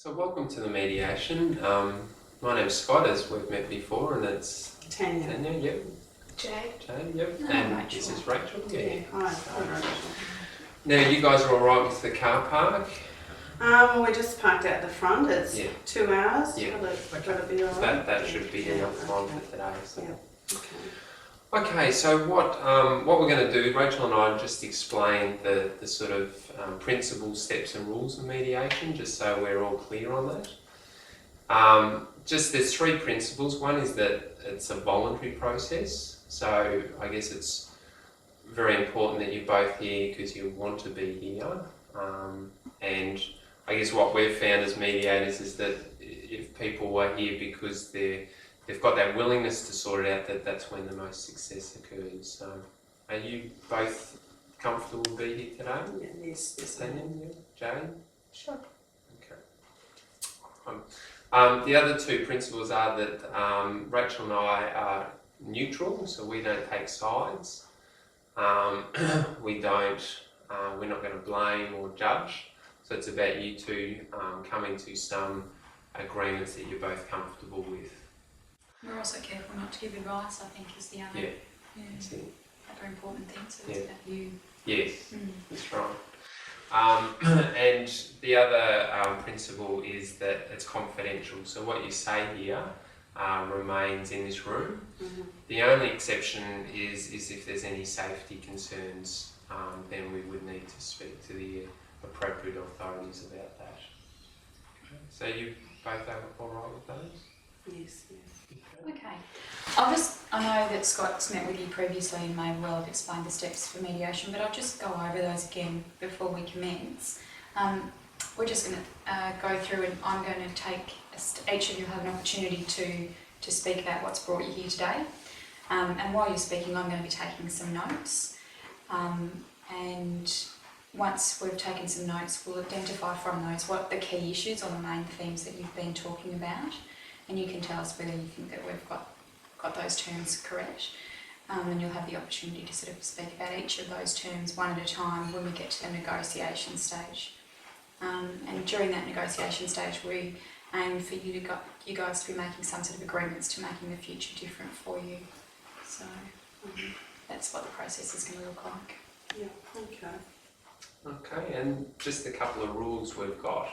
So welcome to the mediation. My name's Scott, as we've met before, and it's Tanya. Yep. Jade. Jade, yep. No, and Rachel. This is Rachel, Yeah. Hi, Rachel. Now you guys are all right with the car park? We just parked out the front. It's 2 hours. Yeah. Will it be all right? That should be enough time for today. So. Yeah. Okay. Okay, so what we're going to do, Rachel and I just explain the sort of principles, steps and rules of mediation, just so we're all clear on that. Just there's 3 principles. One is that it's a voluntary process, so I guess it's very important that you're both here because you want to be here. And I guess what we've found as mediators is that if people are here because they've got that willingness to sort it out, that's when the most success occurs. So, are you both comfortable to be here today? Yeah, yes. Tanya, Jane? Sure. Okay. The other 2 principles are that Rachel and I are neutral, so we don't take sides. We're not going to blame or judge. So it's about you two coming to some agreements that you're both comfortable with. We're also careful not to give advice, I think, is the other other important thing. So it's about you. Yes, that's right. And the other principle is that it's confidential. So what you say here remains in this room. Mm-hmm. The only exception is if there's any safety concerns, then we would need to speak to the appropriate authorities about that. So you both are all right with those? Yes. Okay. I know that Scott's met with you previously and may well have explained the steps for mediation, but I'll just go over those again before we commence. We're just going to go through, and I'm going to take, each of you have an opportunity to speak about what's brought you here today. And while you're speaking, I'm going to be taking some notes. And once we've taken some notes, we'll identify from those what the key issues or the main themes that you've been talking about. And you can tell us whether you think that we've got those terms correct. And you'll have the opportunity to sort of speak about each of those terms one at a time when we get to the negotiation stage. And during that negotiation stage, we aim for you guys to be making some sort of agreements to making the future different for you. So that's what the process is going to look like. Yeah. Okay. Okay, and just a couple of rules we've got.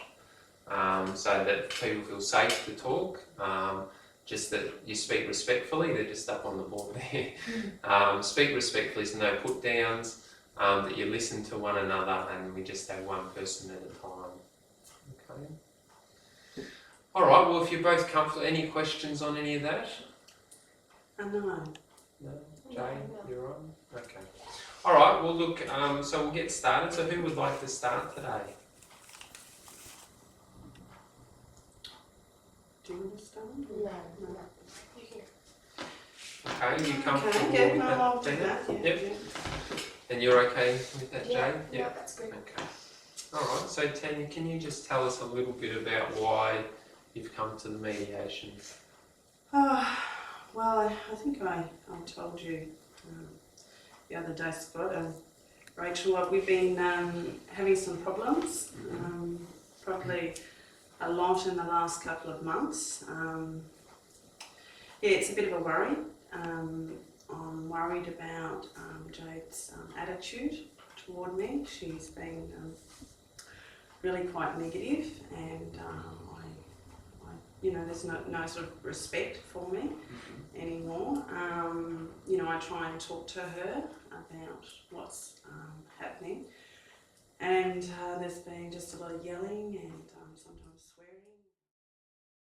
So that people feel safe to talk, just that you speak respectfully, they're just up on the board there. Speak respectfully, so no put downs, that you listen to one another, and we just have one person at a time. Okay. Alright, well if you're both comfortable, any questions on any of that? No. No? Jane, you're on? Okay. Alright, well look, so we'll get started. So who would like to start today? Do you want to start? No. Okay, you comfortable Okay, with that? I'll do Dana? that. Yep. And you're okay with that, Jane? Yeah, that's good. Okay. Alright, so Tanya, can you just tell us a little bit about why you've come to the mediation? Well, I think I told you the other day, Scott, Rachel, we've been having some problems, probably a lot in the last couple of months. It's a bit of a worry. I'm worried about Jade's attitude toward me. She's been really quite negative, and there's no sort of respect for me anymore. I try and talk to her about what's happening, and there's been just a lot of yelling and sometimes